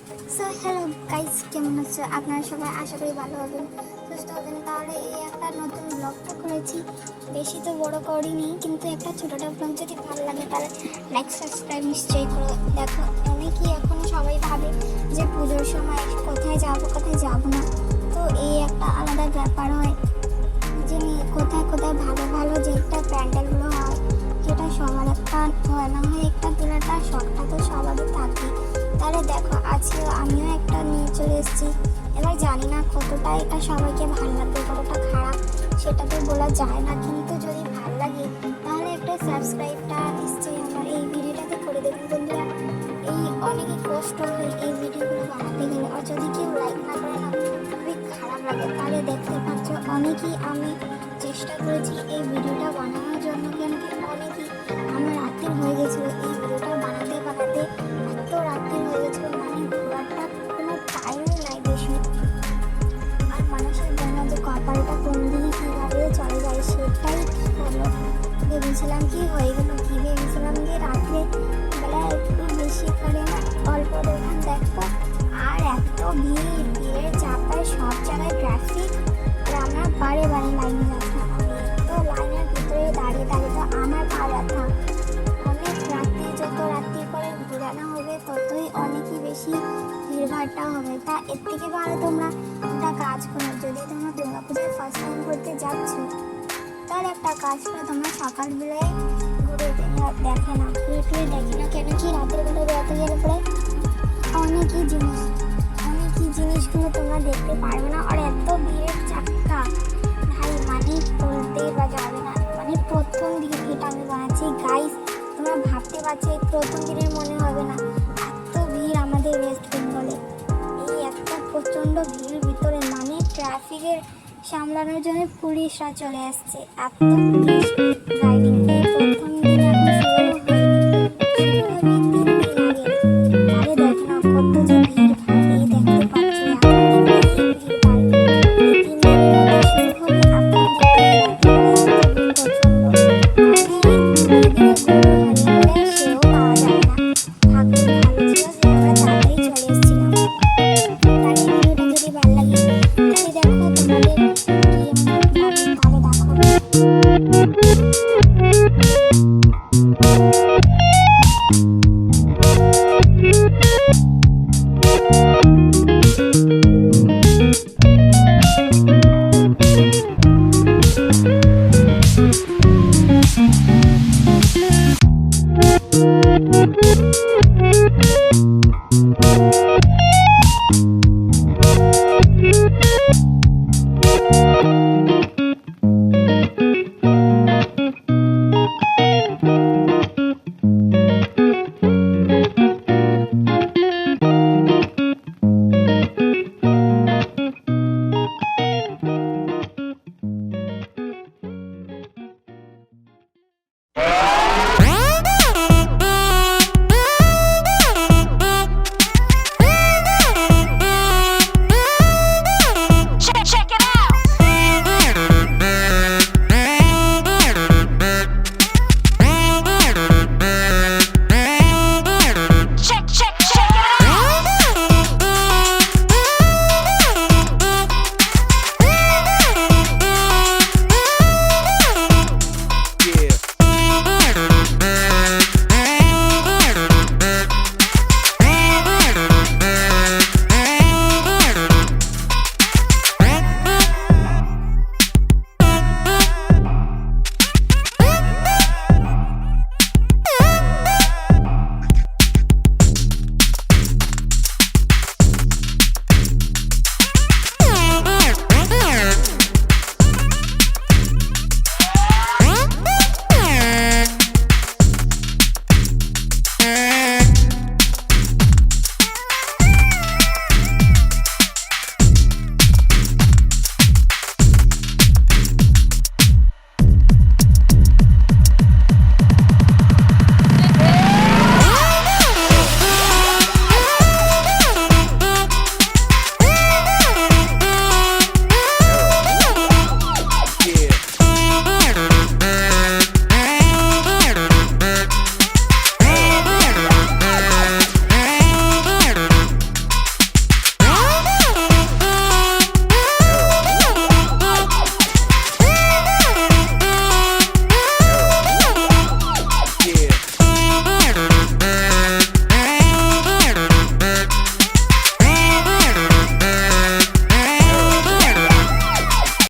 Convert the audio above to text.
So hello guys, কেমন আছো আপনারা সবাই? আশা করি ভালো হবেন, সুস্থ হবেন। তাহলে এই একটা নতুন ব্লগটা করেছি, বেশি তো বড় করিনি, কিন্তু একটা ছোটোটা ব্লগ যদি ভালো লাগে তাহলে লাইক সাবস্ক্রাইব নিশ্চয়ই করো। দেখো, অনেকেই এখন সবাই ভাবে যে পুজোর সময় কোথায় যাব না, তো এই একটা আলাদা ব্যাপার হয় যে কোথায় কোথায় ভালো ভালো যে একটা প্যান্ডেলগুলো হয়, যেটা সবার একটা হয় না হয় একটা কেনাটা শখটা তো সবারই থাকে। তাহলে দেখো, আজকে আমিও একটা নিয়ে চলে এসেছি। এবার জানি না কতটা এটা সবাইকে ভালো লাগবে, কতটা খারাপ সেটা তো বলা যায় না, কিন্তু যদি ভালো লাগে তাহলে একটা সাবস্ক্রাইবটা নিশ্চয়ই আমার এই ভিডিওটাতে করে দেবেন বন্ধুরা। এই অনেকই কষ্ট হয় এই ভিডিওগুলো বানাতে গেলে, আর যদি কেউ লাইক না করে না খুবই খারাপ লাগে। তাহলে দেখতে পাচ্ছ অনেকেই আমি চেষ্টা করেছি এই ভিডিওটা বানানোর জন্য, কেন কি অনেকেই আমার রাত্রি হয়ে গেছিলো এই ভিডিওটা বানাতে বানাতে, এত রাত্রি হয়ে গেছিলো মানে ঘোরাটা কোনো টাইমই নাই বেশি। আর মানুষের জন্য যে কপালটা কোন দিকে কীভাবে চলে যায় সেটাই হলো। ভেবেছিলাম কি হয়ে গেলো, কি ভেবেছিলাম যে রাত্রে বেলা একটু বেশি করে না অল্প দোকান দেখো, আর এত ভিড়ের চাপায় সব জায়গায় ট্রাফিক, আর আমরা বারে বারে লাইনে যাচ্ছি। তো লাইনের ভিতরে দাঁড়িয়ে দাঁড়িয়ে তো আমার পা ব্যথা। অনেক রাত্রি, যত রাত্রি করে ঘুরানো হবে ততই অনেকই বেশি ভিড়ভাড়টা হবে। তা এর থেকে ভালো তোমরা একটা কাজ করো, যদি তোমরা দুর্গাপূজায় ফার্স্ট টাইম করতে যাচ্ছ তাহলে একটা কাজ করো, তোমরা সকালবেলায় ঘুরে দেখে না, ঘুরে টুরে দেখে না, কেন কি রাতের বেলা বেড়াতে গেলে পরে অনেকই জিনিসগুলো তোমরা দেখতে পারবে না। আর এত ভিড়ের চাক্কা ভাই, মানে বলতে বা যাবে না। মানে প্রথম দিন এটা আমি বানাচ্ছি গাইস, তোমরা ভাবতে পারছো এই প্রথম দিনের মনে হবে না, এত ভিড় আমাদের ওয়েস্ট বেঙ্গলে। এই একটা প্রচণ্ড ভিড় ভিতরে মানে ট্রাফিকের সামলানোর জন্য পুলিশরা চলে আসছে। এত রাইডিং প্রথম দিন এখন শুরু হয়নি, শুরু হবে 3 দিন আগে। আরে দেখো না কত যে ভিড়